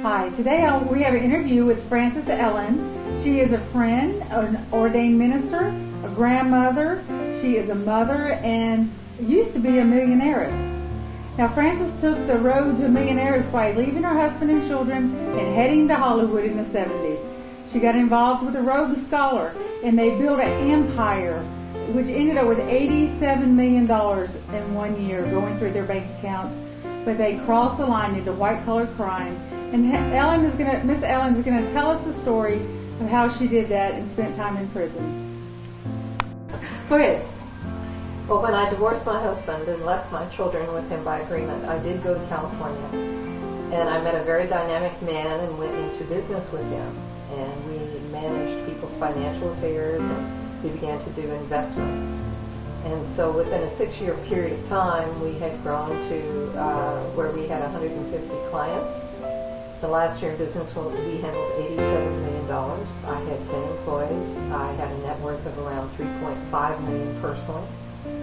Hi, today we have an interview with Frances Ellen. She is a friend, an ordained minister, a grandmother. She is a mother and used to be a millionaire. Now, Frances took the road to millionaires by leaving her husband and children and heading to Hollywood in the 70s. She got involved with a Rhodes Scholar, and they built an empire, which ended up with $87 million in 1 year going through their bank accounts. But they crossed the line into white-collar crime. And Miss Ellen is going to tell us the story of how she did that and spent time in prison. Go ahead. Well, when I divorced my husband and left my children with him by agreement, I did go to California. And I met a very dynamic man and went into business with him. And we managed people's financial affairs, and we began to do investments. And so within a 6-year period of time, we had grown to where we had 150 clients. The last year in business, we handled $87 million. I had 10 employees. I had a net worth of around $3.5 million personally.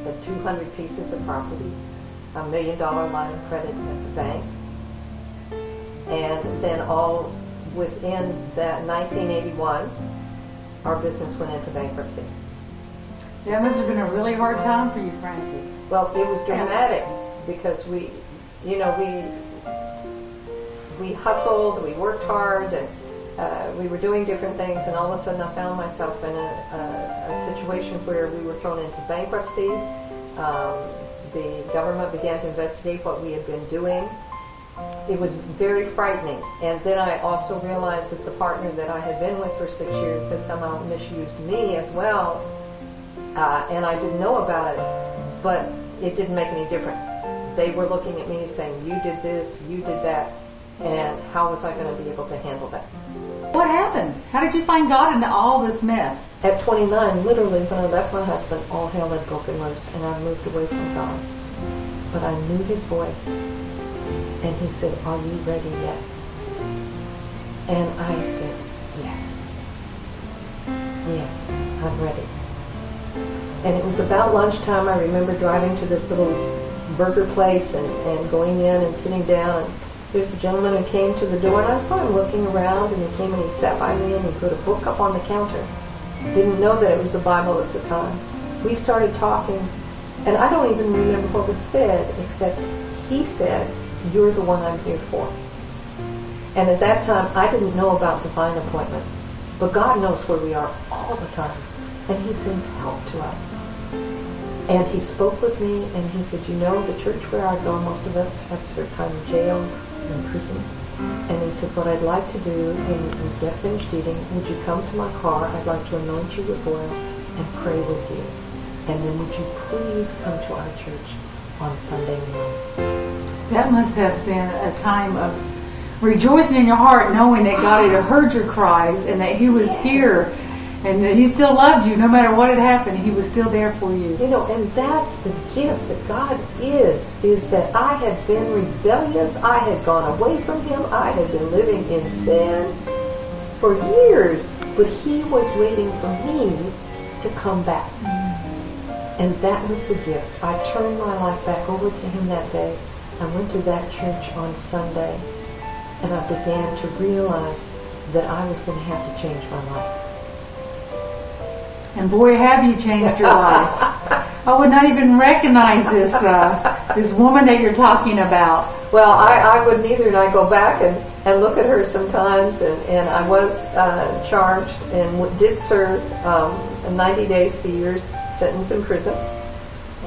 Had 200 pieces of property, $1 million line of credit at the bank. And then all within that 1981, our business went into bankruptcy. That must have been a really hard time for you, Frances. Well, it was dramatic because we hustled, we worked hard, and we were doing different things, and all of a sudden I found myself in a situation where we were thrown into bankruptcy. The government began to investigate what we had been doing. It was very frightening. And then I also realized that the partner that I had been with for 6 years had somehow misused me as well. And I didn't know about it, but it didn't make any difference. They were looking at me saying, you did this, you did that, and how was I going to be able to handle that? What happened? How did you find God into all this mess? At 29, literally, when I left my husband, all hell had broken loose, and I moved away from God. But I knew His voice, and He said, are you ready yet? And I said, yes. Yes, I'm ready. And it was about lunchtime. I remember driving to this little burger place and going in and sitting down. And there's a gentleman who came to the door, and I saw him looking around, and he came and he sat by me and he put a book up on the counter. Didn't know that it was the Bible at the time. We started talking, and I don't even remember what was said, except he said, you're the one I'm here for. And at that time, I didn't know about divine appointments. But God knows where we are all the time. And He sends help to us. And he spoke with me, and he said, you know, the church where I go, most of us have served time in jail and in prison. And he said, what I'd like to do, when you get finished eating, would you come to my car? I'd like to anoint you with oil and pray with you. And then would you please come to our church on Sunday morning? That must have been a time of rejoicing in your heart, knowing that God had heard your cries and that He was here. And that He still loved you no matter what had happened. He was still there for you. You know, and that's the gift that God is that I had been rebellious. I had gone away from Him. I had been living in sin for years. But He was waiting for me to come back. And that was the gift. I turned my life back over to Him that day. I went to that church on Sunday. And I began to realize that I was going to have to change my life. And boy, have you changed your life. I would not even recognize this woman that you're talking about. Well, I wouldn't either, and I go back and look at her sometimes, and I was charged and did serve a 90 days to years sentence in prison.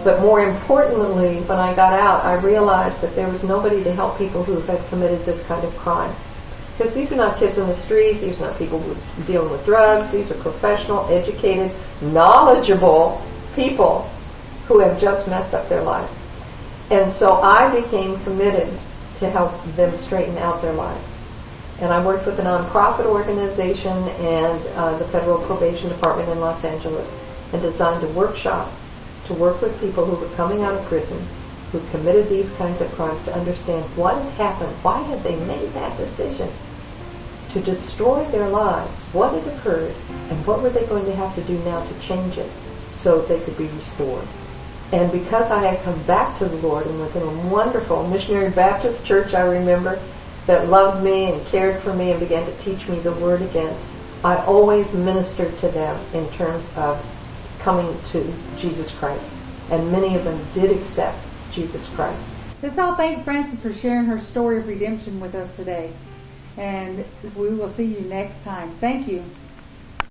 But more importantly, when I got out, I realized that there was nobody to help people who had committed this kind of crime. Because these are not kids on the street, these are not people dealing with drugs, these are professional, educated, knowledgeable people who have just messed up their life. And so I became committed to help them straighten out their life. And I worked with a nonprofit organization and the Federal Probation Department in Los Angeles and designed a workshop to work with people who were coming out of prison, who committed these kinds of crimes, to understand what had happened, why had they made that decision to destroy their lives, what had occurred, and what were they going to have to do now to change it so they could be restored. And because I had come back to the Lord and was in a wonderful missionary Baptist church, I remember, that loved me and cared for me and began to teach me the Word again, I always ministered to them in terms of coming to Jesus Christ. And many of them did accept Jesus Christ. Let's all thank Frances for sharing her story of redemption with us today. And we will see you next time. Thank you.